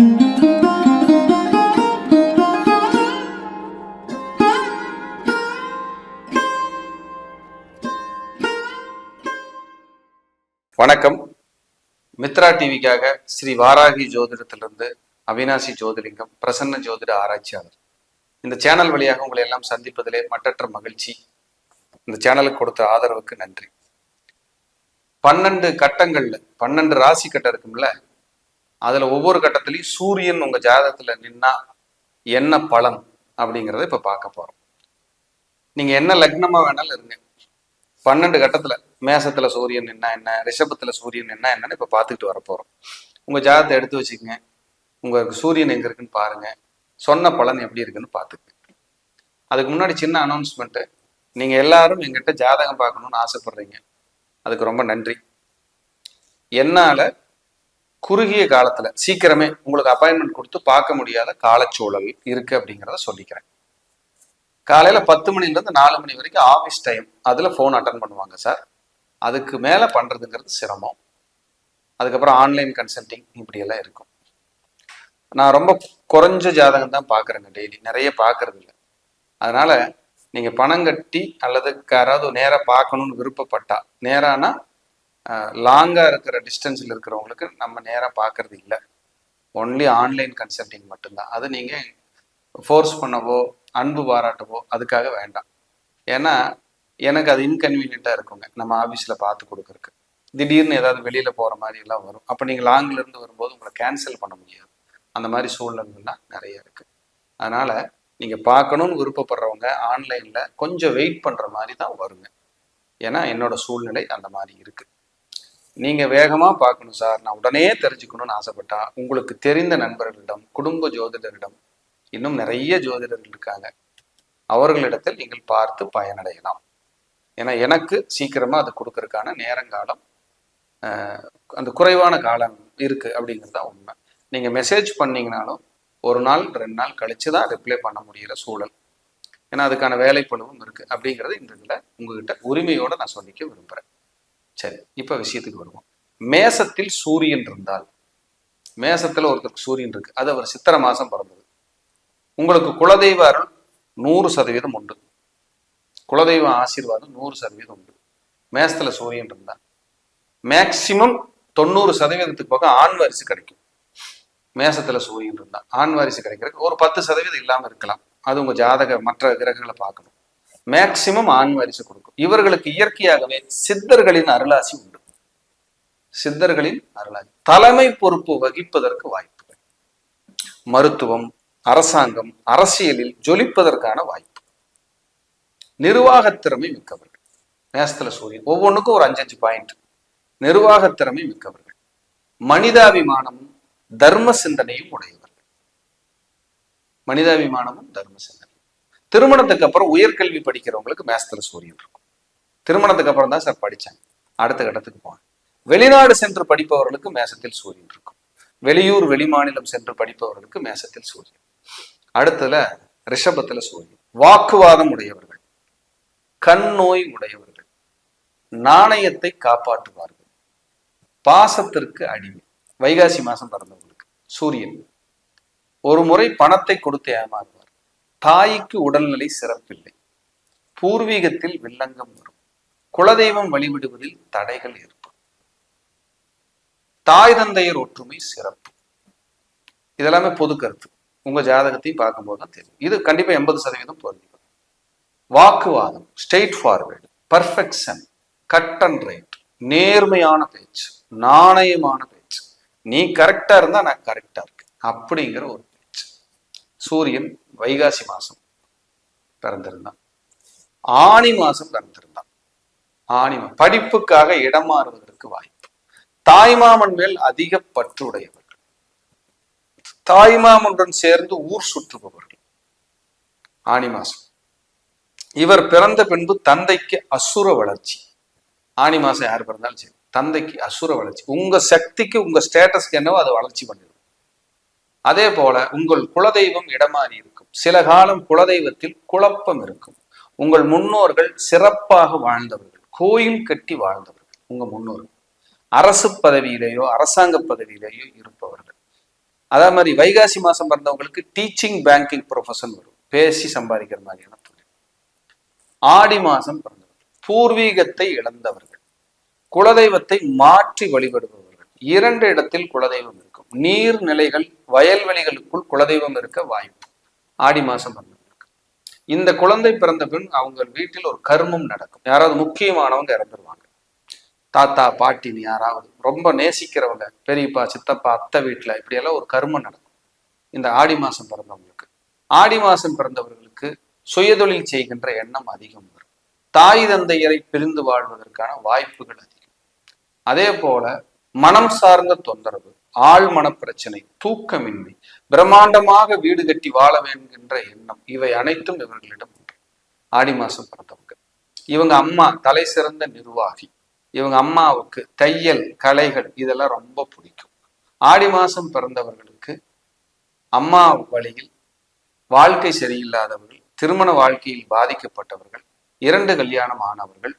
வணக்கம். மித்ரா டிவிக்காக ஸ்ரீ வாராகி ஜோதிடத்திலிருந்து அவினாசி ஜோதிலிங்கம், பிரசன்ன ஜோதிட ஆராய்ச்சியாளர். இந்த சேனல் வழியாக உங்களை எல்லாம் சந்திப்பதிலே மட்டற்ற மகிழ்ச்சி. இந்த சேனலுக்கு கொடுத்த ஆதரவுக்கு நன்றி. 12 கட்டங்கள்ல 12 ராசி கட்டம் இருக்கும்ல, அதுல ஒவ்வொரு கட்டத்திலையும் சூரியன் உங்க ஜாதகத்துல நின்னா என்ன பலன் அப்படிங்கிறத இப்ப பார்க்க போறோம். நீங்க என்ன லக்னமா வேணாலும் இருங்க, 12 கட்டத்துல மேசத்துல சூரியன் என்ன, ரிஷபத்துல சூரியன் என்னன்னு இப்ப பார்த்துக்கிட்டு வர போறோம். உங்க ஜாதகத்தை எடுத்து வச்சுக்கங்க, உங்களுக்கு சூரியன் எங்க இருக்குன்னு பாருங்க, சொன்ன பலன் எப்படி இருக்குன்னு பார்த்துக்கங்க. அதுக்கு முன்னாடி சின்ன அனௌன்ஸ்மெண்ட், நீங்க எல்லாரும் எங்கிட்ட ஜாதகம் பார்க்கணும்னு ஆசைப்படுறீங்க, அதுக்கு ரொம்ப நன்றி. என்னால குறுகிய காலத்துல சீக்கிரமே உங்களுக்கு அப்பாயின்மெண்ட் கொடுத்து பார்க்க முடியாத காலச்சூழல் இருக்கு அப்படிங்கிறத சொல்லிக்கிறேன். காலையில 10 மணிலேருந்து 4 மணி வரைக்கும் ஆஃபீஸ் டைம், அதுல ஃபோன் அட்டன் பண்ணுவாங்க சார். அதுக்கு மேல பண்றதுங்கிறது சிரமம். அதுக்கப்புறம் ஆன்லைன் கன்சல்டிங் இப்படியெல்லாம் இருக்கும். நான் ரொம்ப குறைஞ்ச ஜாதகம் தான் பார்க்குறேங்க, டெய்லி நிறைய பார்க்கறது இல்லை. அதனால நீங்க பணம் கட்டி அல்லது யாராவது நேராக பார்க்கணும்னு விருப்பப்பட்டா, நேரானா லாங்கா இருக்கிற டிஸ்டன்ஸ்ல இருக்கிறவங்களுக்கு நம்ம நேராக பார்க்கறது இல்லை, ஒன்லி ஆன்லைன் கன்சல்டிங் மட்டும்தான். அது நீங்க ஃபோர்ஸ் பண்ணவோ அன்பு பாராட்டவோ அதுக்காக வேண்டாம். ஏன்னா எனக்கு அது இன்கன்வீனியன்ட்டாக இருக்குங்க, நம்ம ஆஃபீஸில் பார்த்து கொடுக்குறக்கு. திடீர்னு ஏதாவது வெளியில் போகிற மாதிரி எல்லாம் வரும். அப்போ நீங்கள் லாங்கிலேருந்து வரும்போது உங்களை கேன்சல் பண்ண முடியாது. அந்த மாதிரி சூழ்நிலைகள்லாம் நிறைய இருக்குது. அதனால் நீங்கள் பார்க்கணுன்னு விருப்பப்படுறவங்க ஆன்லைனில் கொஞ்சம் வெயிட் பண்ணுற மாதிரி தான் வருங்க. ஏன்னா என்னோட சூழ்நிலை அந்த மாதிரி இருக்குது. நீங்கள் வேகமாக பார்க்கணும் சார், நான் உடனே தெரிஞ்சுக்கணும்னு ஆசைப்பட்டா, உங்களுக்கு தெரிந்த நண்பர்களிடம், குடும்ப ஜோதிடரிடம், இன்னும் நிறைய ஜோதிடர்கள் இருக்காங்க, அவர்களிடத்தில் நீங்கள் பார்த்து பயனடையலாம். ஏன்னா எனக்கு சீக்கிரமா அது கொடுக்கறதுக்கான நேரங்காலம் அந்த குறைவான காலம் இருக்கு அப்படிங்கிறது தான் உண்மை. நீங்க மெசேஜ் பண்ணீங்கனாலும் 1 நாள் 2 நாள் கழிச்சு தான் ரிப்ளை பண்ண முடிகிற சூழல். ஏன்னா அதுக்கான வேலைப்பளுவும் இருக்கு அப்படிங்கிறது இந்த இதுல உங்ககிட்ட உரிமையோட நான் சொல்லிக்க விரும்புறேன். சரி, இப்ப விஷயத்துக்கு வருவோம். மேசத்தில் சூரியன் இருந்தால், மேசத்துல ஒருத்தருக்கு சூரியன் இருக்கு, அது அவர் சித்திரை மாசம் பிறந்தது, உங்களுக்கு குலதெய்வ அருள் 100% உண்டு, குலதெய்வ ஆசீர்வாதம் 100% உண்டு. மேசத்துல சூரியன் இருந்தா மேக்சிமம் 90% பக்கம் ஆண் வாரிசு கிடைக்கும். மேசத்துல சூரியன் இருந்தா ஆண் வாரிசு கிடைக்கிறதுக்கு ஒரு 10% இல்லாம இருக்கலாம். அது உங்க ஜாதக மற்ற கிரகங்களை பார்க்கணும். மேக்சிமம் ஆண் வாரிசு கொடுக்கும். இவர்களுக்கு இயற்கையாகவே சித்தர்களின் அருளாசி உண்டு. சித்தர்களின் அருளாசி தலைமை பொறுப்பு வகிப்பதற்கு வாய்ப்புகள், மருத்துவம், அரசாங்கம், அரசியலில் ஜொலிப்பதற்கான வாய்ப்பு, நிர்வாகத்திறமை மிக்கவர்கள். மேசத்துல சூரியன் ஒவ்வொன்றுக்கும் ஒரு 5-5 பாயிண்ட். நிர்வாகத்திறமை மிக்கவர்கள், மனிதாபிமானமும் தர்ம சிந்தனையும் உடையவர்கள். மனிதாபிமானமும் தர்ம சிந்தனையும். திருமணத்துக்கு அப்புறம் உயர்கல்வி படிக்கிறவங்களுக்கு மேசத்துல சூரியன் இருக்கும். திருமணத்துக்கு அப்புறம் தான் சார் படிச்சாங்க, அடுத்த கட்டத்துக்கு போவாங்க. வெளிநாடு சென்று படிப்பவர்களுக்கு மேசத்தில் சூரியன் இருக்கும். வெளியூர் வெளிமாநிலம் சென்று படிப்பவர்களுக்கு மேசத்தில் சூரியன். அடுத்ததுல ரிஷபத்துல சூரியன். வாக்குவாதம் உடையவர்கள், கண் நோய் உடையவர்கள், நாணயத்தை காப்பாற்றுவார்கள், பாசத்திற்கு அடிமை. வைகாசி மாசம் பிறந்தவர்களுக்கு சூரியன். ஒரு முறை பணத்தை கொடுத்து ஏமாறுவார், தாய்க்கு உடல்நிலை சிறப்பில்லை, பூர்வீகத்தில் வில்லங்கம் வரும், குலதெய்வம் வழிவிடுவதில் தடைகள் ஏற்படும், தாய் தந்தையர் ஒற்றுமை சிறப்பு. இதெல்லாமே பொது கருத்து, உங்க ஜாதகத்தையும் பார்க்கும்போது தான் தெரியும். இது கண்டிப்பா 80% பொருந்தும். வாக்குவாதம், straight forward, perfection, cut and right, நேர்மையான பேச்சு, நாணயமான பேச்சு, நீ கரெக்டா இருந்தா நான் கரெக்டா இருக்கேன் அப்படிங்கிற ஒரு பேச்சு. சூரியன் வைகாசி மாசம் பிறந்திருந்தான், ஆணி மாசம் பிறந்திருந்தான், படிப்புக்காக இடம் மாறுவதற்கு வாய்ப்பு, தாய்மாமன் மேல் அதிக பற்றுடையவர்கள், தாய்மாமனுடன் சேர்ந்து ஊர் சுற்றுபவர்கள். ஆணி மாசம். இவர் பிறந்த பின்பு தந்தைக்கு அசுர வளர்ச்சி. ஆணி மாசம் யார் பிறந்தாலும் சரி, தந்தைக்கு அசுர வளர்ச்சி. உங்க சக்திக்கு உங்க ஸ்டேட்டஸ்க்கு என்னவோ அதை வளர்ச்சி பண்ணிடும். அதே போல உங்கள் குலதெய்வம் இடமாறி இருக்கும். சில காலம் குலதெய்வத்தில் குழப்பம் இருக்கும். உங்கள் முன்னோர்கள் சிறப்பாக வாழ்ந்தவர்கள், கோயில் கட்டி வாழ்ந்தவர்கள் உங்க முன்னோர்கள். அரசு பதவியிலேயோ அரசாங்க பதவியிலேயோ இருப்பவர்கள். அதே மாதிரி வைகாசி மாசம் பிறந்தவங்களுக்கு டீச்சிங் பேங்கிங் ப்ரொஃபஷன் வரும், பேசி சம்பாதிக்கிற மாதிரியான தொழில். ஆடி மாசம் பிறந்தவர்கள் பூர்வீகத்தை இழந்தவர்கள், குலதெய்வத்தை மாற்றி வழிபடுபவர்கள். 2 இடத்தில் குலதெய்வம் இருக்கும். நீர்நிலைகள் வயல்வெளிகளுக்குள் குலதெய்வம் இருக்க வாய்ப்பு ஆடி மாசம் பிறந்தவர்களுக்கு. இந்த குழந்தை பிறந்த பின் அவங்க வீட்டில் ஒரு கர்மம் நடக்கும். யாராவது முக்கியமானவங்க இறந்துருவாங்க. தாத்தா பாட்டின்னு யாராவது ரொம்ப நேசிக்கிறவங்க, பெரியப்பா சித்தப்பா அத்தை வீட்டுல இப்படியெல்லாம் ஒரு கர்மம் நடக்கும் இந்த ஆடி மாசம் பிறந்தவங்களுக்கு. ஆடி மாசம் பிறந்தவர்களுக்கு சுயதொழில் செய்கின்ற எண்ணம் அதிகம் வரும். தாய் தந்தையரை பிரிந்து வாழ்வதற்கான வாய்ப்புகள் அதிகம். அதே போல மனம் சார்ந்த தொந்தரவு, ஆழ்மன பிரச்சனை, தூக்கமின்மை, பிரம்மாண்டமாக வீடு கட்டி வாழ வேண்டுகின்ற எண்ணம், இவை அனைத்தும் இவர்களிடம் உண்டு. ஆடி மாசம் பிறந்தவங்க இவங்க அம்மா தலை சிறந்த நிர்வாகி, இவங்க அம்மாவுக்கு தையல் கலைகள் இதெல்லாம் ரொம்ப பிடிக்கும். ஆடி மாசம் பிறந்தவர்களுக்கு அம்மா வழியில் வாழ்க்கை சரியில்லாதவர்கள், திருமண வாழ்க்கையில் பாதிக்கப்பட்டவர்கள், 2 கல்யாணம் ஆனவர்கள்,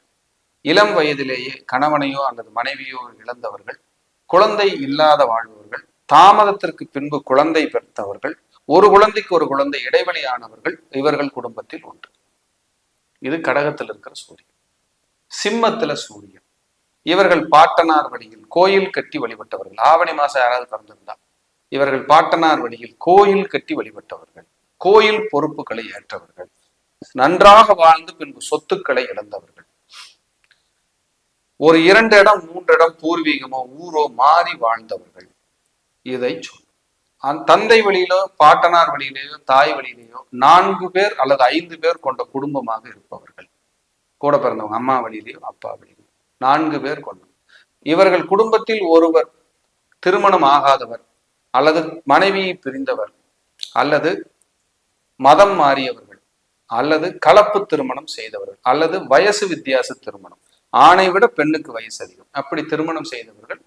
இளம் வயதிலேயே கணவனையோ அல்லது மனைவியோ இழந்தவர்கள், குழந்தை இல்லாத வாழ்பவர்கள், தாமதத்திற்கு பின்பு குழந்தை பெற்றவர்கள், ஒரு குழந்தைக்கு ஒரு குழந்தை இடைவெளியானவர்கள் இவர்கள் குடும்பத்தில் உண்டு. இது கடகத்தில் இருக்கிற சூரியன். சிம்மத்துல சூரியன் இவர்கள் பாட்டனார் வழியில் கோயில் கட்டி வழிபட்டவர்கள். ஆவணி மாசம் யாராவது பிறந்திருந்தா இவர்கள் பாட்டனார் வழியில் கோயில் கட்டி வழிபட்டவர்கள், கோயில் பொறுப்புகளை ஏற்றவர்கள், நன்றாக வாழ்ந்து பின்பு சொத்துக்களை இழந்தவர்கள், ஒரு 2 இடம் 3 இடம் பூர்வீகமோ ஊரோ மாறி வாழ்ந்தவர்கள். இதை சொல்லும். தந்தை வழியிலோ பாட்டனார் வழியிலேயோ தாய் வழியிலேயோ 4 பேர் அல்லது 5 பேர் கொண்ட குடும்பமாக இருப்பவர்கள். கூட பிறந்தவங்க அம்மா வழியிலேயோ அப்பா வழியிலேயோ 4 பேர் கொண்டோம். இவர்கள் குடும்பத்தில் ஒருவர் திருமணம் ஆகாதவர் அல்லது மனைவியை பிரிந்தவர் அல்லது மதம் மாறியவர்கள் அல்லது கலப்பு திருமணம் செய்தவர்கள் அல்லது வயசு வித்தியாச திருமணம், ஆணை விட பெண்ணுக்கு வயசு அதிகம், அப்படி திருமணம் செய்தவர்கள்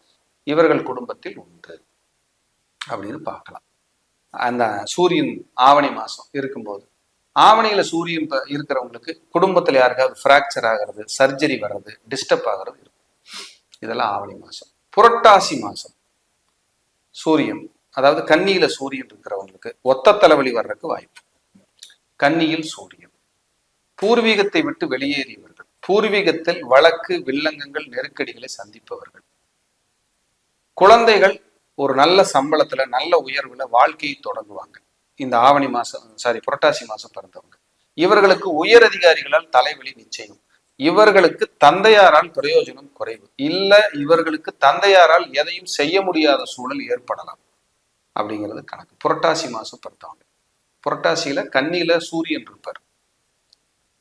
இவர்கள் குடும்பத்தில் உண்டு அப்படின்னு பார்க்கலாம். அந்த சூரியன் ஆவணி மாசம் இருக்கும்போது, ஆவணியில சூரியன் இருக்கிறவங்களுக்கு குடும்பத்துல யாருக்காவது பிராக்சர் ஆகிறது, சர்ஜரி வர்றது, டிஸ்டர்ப் ஆகிறது இருக்கும். இதெல்லாம் ஆவணி மாசம். புரட்டாசி மாசம் சூரியன், அதாவது கன்னியில சூரியன் இருக்கிறவங்களுக்கு ஒத்த தலைவலி வர்றதுக்கு வாய்ப்பு. கன்னியில் சூரியன் பூர்வீகத்தை விட்டு வெளியேறியவர்கள், பூர்வீகத்தில் வழக்கு வில்லங்கங்கள் நெருக்கடிகளை சந்திப்பவர்கள், குழந்தைகள் ஒரு நல்ல சம்பளத்துல நல்ல உயர்வுல வாழ்க்கையை தொடங்குவாங்க. இந்த ஆவணி மாசம் புரட்டாசி மாசம் பிறந்தவங்க இவர்களுக்கு உயர் அதிகாரிகளால் தலைவலி நிச்சயம். இவர்களுக்கு தந்தையாரால் பிரயோஜனம் குறைவு, இல்ல இவர்களுக்கு தந்தையாரால் எதையும் செய்ய முடியாத சூழல் ஏற்படலாம் அப்படிங்கிறது கணக்கு. புரட்டாசி மாசம் பிறந்தவங்க, புரட்டாசியில கன்னியில சூரியன் இருப்பார்,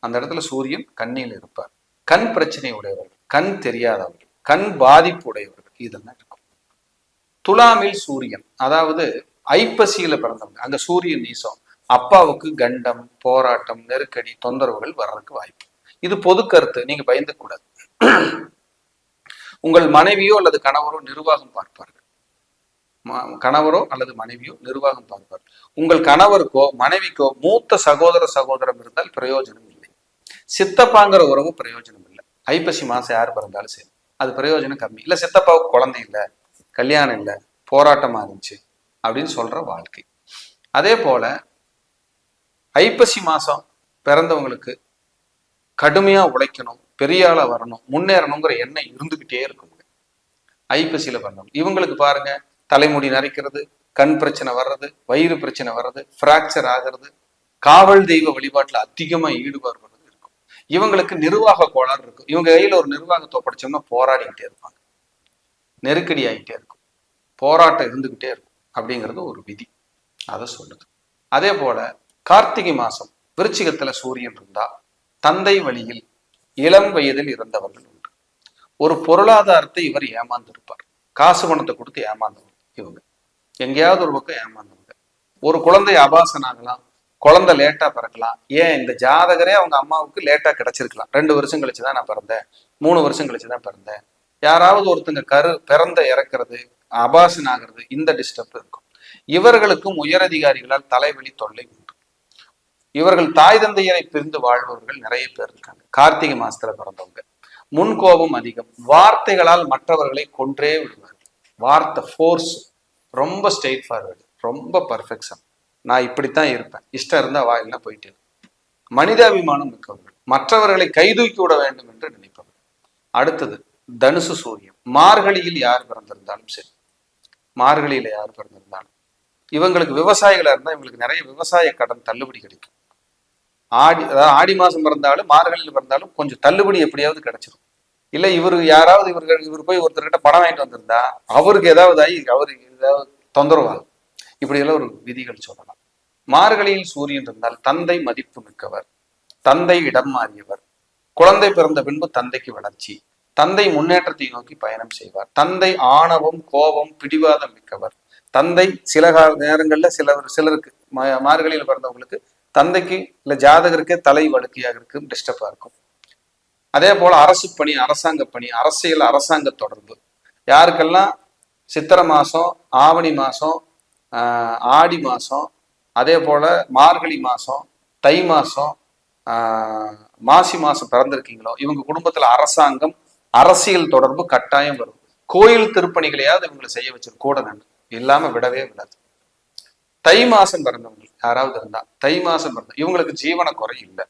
அந்த இடத்துல சூரியன் கன்னியில் இருப்பார். கண் பிரச்சனை உடையவர்கள், கண் தெரியாதவர்கள், கண் பாதிப்பு உடையவர்கள் இதெல்லாம் இருக்கும். துலாமில் சூரியன், அதாவது ஐப்பசியில பிறந்தவங்க, அங்க சூரியன் நீசம், அப்பாவுக்கு கண்டம் போராட்டம் நெருக்கடி தொந்தரவுகள் வர்றதுக்கு வாய்ப்பு. இது பொது கருத்து, நீங்க பயந்து கூடாது. உங்கள் மனைவியோ அல்லது கணவரோ நிர்வாகம் பார்ப்பார்கள், கணவரோ அல்லது மனைவியோ நிர்வாகம் பார்ப்பார்கள். உங்கள் கணவருக்கோ மனைவிக்கோ மூத்த சகோதரம் இருந்தால் பிரயோஜனம் இல்லை. சித்தப்பாங்கிற உறவு பிரயோஜனம் இல்லை. ஐப்பசி மாசம் யார் பிறந்தாலும் சரி அது பிரயோஜனம் கம்மி. இல்ல சித்தப்பாவுக்கு குழந்தை இல்லை, கல்யாணம் இல்லை, போராட்டமா இருந்துச்சு அப்படின்னு சொல்ற வாழ்க்கை. அதே போல ஐப்பசி மாசம் பிறந்தவங்களுக்கு கடுமையா உழைக்கணும், பெரிய ஆளா வரணும், முன்னேறணுங்கிற எண்ணம் இருந்துகிட்டே இருக்கும். ஐப்பசியில பிறந்தவங்க இவங்களுக்கு பாருங்க, தலைமுடி நரைக்கிறது, கண் பிரச்சனை வர்றது, வயிறு பிரச்சனை வர்றது, பிராக்சர் ஆகிறது, காவல் தெய்வ வழிபாட்டுல அதிகமா ஈடுபாடு வர்றது இருக்கும். இவங்களுக்கு நிர்வாக கோளாறு இருக்கும். இவங்க கையில ஒரு நிர்வாகத்தை படிச்சோம்னா போராடிக்கிட்டே இருப்பாங்க, நெருக்கடி ஆகிட்டே இருக்கும், போராட்டம் இருந்துகிட்டே இருக்கும் அப்படிங்கிறது ஒரு விதி, அதை சொல்லுது. அதே போல கார்த்திகை மாசம் விருச்சிகத்துல சூரியன் இருந்தா தந்தை வழியில் இளம் வயதில் இருந்தவர்கள் உண்டு. ஒரு பொருளாதாரத்தை இவர் ஏமாந்திருப்பார், காசு பணத்தை கொடுத்து ஏமாந்தவங்க இவங்க, எங்கேயாவது ஒரு பக்கம் ஏமாந்தவங்க. ஒரு குழந்தை அபாசன் ஆகலாம், குழந்தை லேட்டா பிறக்கலாம். ஏன் இந்த ஜாதகரே அவங்க அம்மாவுக்கு லேட்டா கிடைச்சிருக்கலாம், 2 வருஷம் கழிச்சுதான் நான் பிறந்தேன், 3 வருஷம் கழிச்சுதான் பிறந்தேன். யாராவது ஒருத்தங்க பிறந்த இறக்குறது, அபாசன் ஆகிறது, இந்த டிஸ்டர்ப் இருக்கும். இவர்களுக்கும் உயரதிகாரிகளால் தலைவலி தொல்லை உண்டு. இவர்கள் தாய் தந்தையரை பிரிந்து வாழ்பவர்கள் நிறைய பேர் இருக்காங்க. கார்த்திகை மாசத்துல பிறந்தவங்க முன்கோபம் அதிகம், வார்த்தைகளால் மற்றவர்களை கொன்றே விடுவார்கள். வார்த்தை ஃபோர்ஸ், ரொம்ப ஸ்ட்ரெயிட் ஃபார்வர்டு, ரொம்ப பர்ஃபெக்ஷன், நான் இப்படித்தான் இருப்பேன், இஷ்டம் இருந்தா வா, இல்லைன்னா போயிட்டு. மனிதாபிமானம் மிக்கவர்கள், மற்றவர்களை கைதூக்கி விட வேண்டும் என்று நினைப்பவர்கள். அடுத்தது தனுசு சூரியன். மார்கழியில் யார் பிறந்திருந்தாலும் சரி, மார்கழியில யார் பிறந்திருந்தாலும் இவங்களுக்கு விவசாயிகளா இருந்தா இவங்களுக்கு நிறைய விவசாய கடன் தள்ளுபடி கிடைக்கும். அதாவது ஆடி மாசம் பிறந்தாலும் மார்கழியில் பிறந்தாலும் கொஞ்சம் தள்ளுபடி எப்படியாவது கிடைச்சிடும். இல்ல இவர் போய் ஒருத்தர்கிட்ட பணம் வாங்கிட்டு வந்திருந்தா அவருக்கு ஏதாவது ஆகி அவருக்கு ஏதாவது தொந்தரவாகும். இப்படி எல்லாம் ஒரு விதிகள் சொல்லலாம். மார்கழியில் சூரியன் இருந்தால் தந்தை மதிப்பு மிக்கவர், தந்தை இடம் மாறியவர், குழந்தை பிறந்த பின்பு தந்தைக்கு வளர்ச்சி, தந்தை முன்னேற்றத்தை நோக்கி பயணம் செய்வார், தந்தை ஆணவம் கோபம் பிடிவாதம் மிக்கவர், தந்தை சில நேரங்கள்ல சிலருக்கு மார்கழியில் பிறந்தவங்களுக்கு தந்தைக்கு இல்ல ஜாதகருக்கே தலை வழுக்கையாக இருக்கு, டிஸ்டர்பா இருக்கும். அதே போல அரசு பணி, அரசாங்க பணி, அரசியல், அரசாங்க தொடர்பு, யாருக்கெல்லாம் சித்திரை மாசம், ஆவணி மாசம், ஆடி மாசம், அதே போல மார்கழி மாசம், தை மாசம், மாசி மாசம் பிறந்திருக்கீங்களோ இவங்க குடும்பத்துல அரசாங்கம், அரசியல் தொடர்பு கட்டாயம் வரும். கோயில் திருப்பணிகளையாவது இவங்களை செய்ய வச்சிரு கூட நன்று, இல்லாம விடவே விடாது. தை மாசம் பிறந்தவங்க யாராவது இருந்தா, தை மாசம் பிறந்த இவங்களுக்கு ஜீவன குறை இல்லை,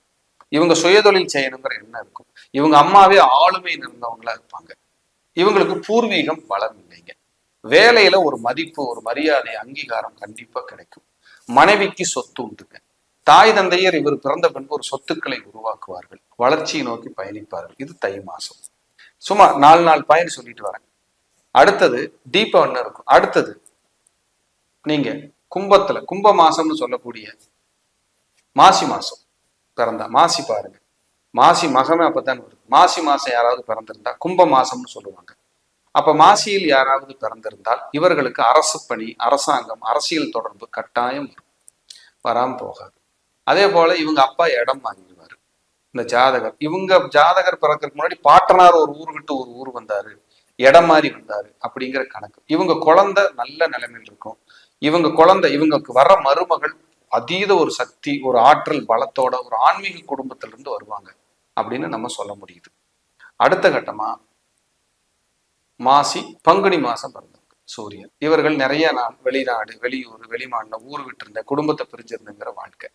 இவங்க சுயதொழில் செய்யணுங்கிற எண்ணம் இருக்கும், இவங்க அம்மாவே ஆளுமை இருந்தவங்களா இருப்பாங்க, இவங்களுக்கு பூர்வீகம் பலம் இல்லைங்க, வேலையில ஒரு மதிப்பு, ஒரு மரியாதை, அங்கீகாரம் கண்டிப்பா கிடைக்கும், மனைவிக்கு சொத்து உண்டுங்க, தாய் தந்தையர் இவர் பிறந்த பின்பு ஒரு சொத்துக்களை உருவாக்குவார்கள், வளர்ச்சியை நோக்கி பயணிப்பார்கள். இது தை மாசம். சும்மா 4 பயன் சொல்லிட்டு வரேன். அடுத்தது டீப்பா ஒண்ணு இருக்கும். அடுத்தது நீங்க கும்பத்துல, கும்ப மாசம்னு சொல்லக்கூடிய மாசி மாசம் பிறந்தா, மாசி பாருங்க, மாசி மகமே அப்பதான் வருது. மாசி மாசம் யாராவது பிறந்திருந்தா கும்ப மாசம்னு சொல்லுவாங்க. அப்ப மாசியில் யாராவது பிறந்திருந்தால் இவர்களுக்கு அரசு பணி, அரசாங்கம், அரசியல் தொடர்பு கட்டாயம் வரும், வராம போகாது. அதே போல இவங்க அப்பா இடம் வாங்கிடுவாரு. இந்த ஜாதகர், இவங்க ஜாதகர் பிறக்கிறதுக்கு முன்னாடி பாட்டனார் ஒரு ஊர் விட்டு ஒரு ஊர் வந்தாரு, இடம் மாறி வந்தாரு அப்படிங்கிற கணக்கு. இவங்க குழந்தை நல்ல நிலைமையில் இருக்கும். இவங்க குழந்தை, இவங்களுக்கு வர்ற மருமகள் அதீத ஒரு சக்தி, ஒரு ஆற்றல் பலத்தோட ஒரு ஆன்மீக குடும்பத்திலிருந்து வருவாங்க அப்படின்னு நம்ம சொல்ல முடியுது. அடுத்த கட்டமா மாசி பங்குனி மாசம் பிறந்தவங்க சூரியன். இவர்கள் நிறைய நாள் வெளிநாடு, வெளியூர், வெளிமாநிலம், ஊர் விட்டு இருந்த, குடும்பத்தை பிரிஞ்சிருந்துங்கிற வாழ்க்கை.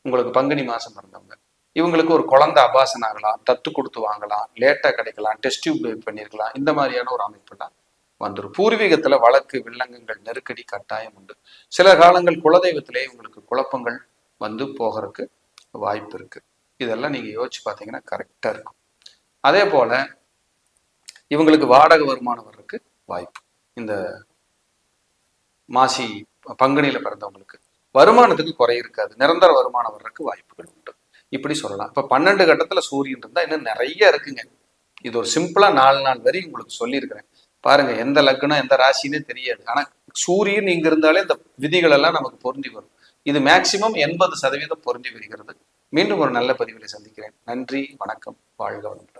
உங்களுக்கு பங்குனி மாசம் பிறந்தவங்க இவங்களுக்கு ஒரு குழந்தை அபாசன் ஆகலாம், தத்து கொடுத்து வாங்கலாம், லேட்டா கிடைக்கலாம், டெஸ்ட் டியூப் பண்ணிருக்கலாம், இந்த மாதிரியான ஒரு அமைப்புலாம் வந்துடும். பூர்வீகத்துல வழக்கு, வில்லங்கங்கள், நெருக்கடி கட்டாயம் உண்டு. சில காலங்கள் குலதெய்வத்திலே உங்களுக்கு குழப்பங்கள் வந்து போகிறதுக்கு வாய்ப்பு இருக்கு. இதெல்லாம் நீங்க யோசிச்சு பார்த்தீங்கன்னா கரெக்டா இருக்கும். அதே போல இவங்களுக்கு வாடகை வருமானம் வர்றதுக்கு வாய்ப்பு. இந்த மாசி பங்குனியில பிறந்தவங்களுக்கு வருமானத்துக்கு குறை இருக்காது, நிரந்தர வருமானம் வர்றதுக்கு வாய்ப்புகள் உண்டு. இப்படி சொல்லலாம். இப்ப 12 கட்டத்துல சூரியன் இருந்தா இன்னும் நிறைய இருக்குங்க. இது ஒரு சிம்பிளா 4 வரி உங்களுக்கு சொல்லியிருக்கிறேன். பாருங்க, எந்த லக்னம் எந்த ராசின்னே தெரியாது, ஆனா சூரியன் இங்க இருந்தாலே இந்த விதிகள் எல்லாம் நமக்கு பொருந்தி வரும். இது மேக்சிமம் 80% பொருந்தி வருகிறது. மீண்டும் ஒரு நல்ல பதிவிலை சந்திக்கிறேன். நன்றி, வணக்கம், வாழ்க வளமுடன்.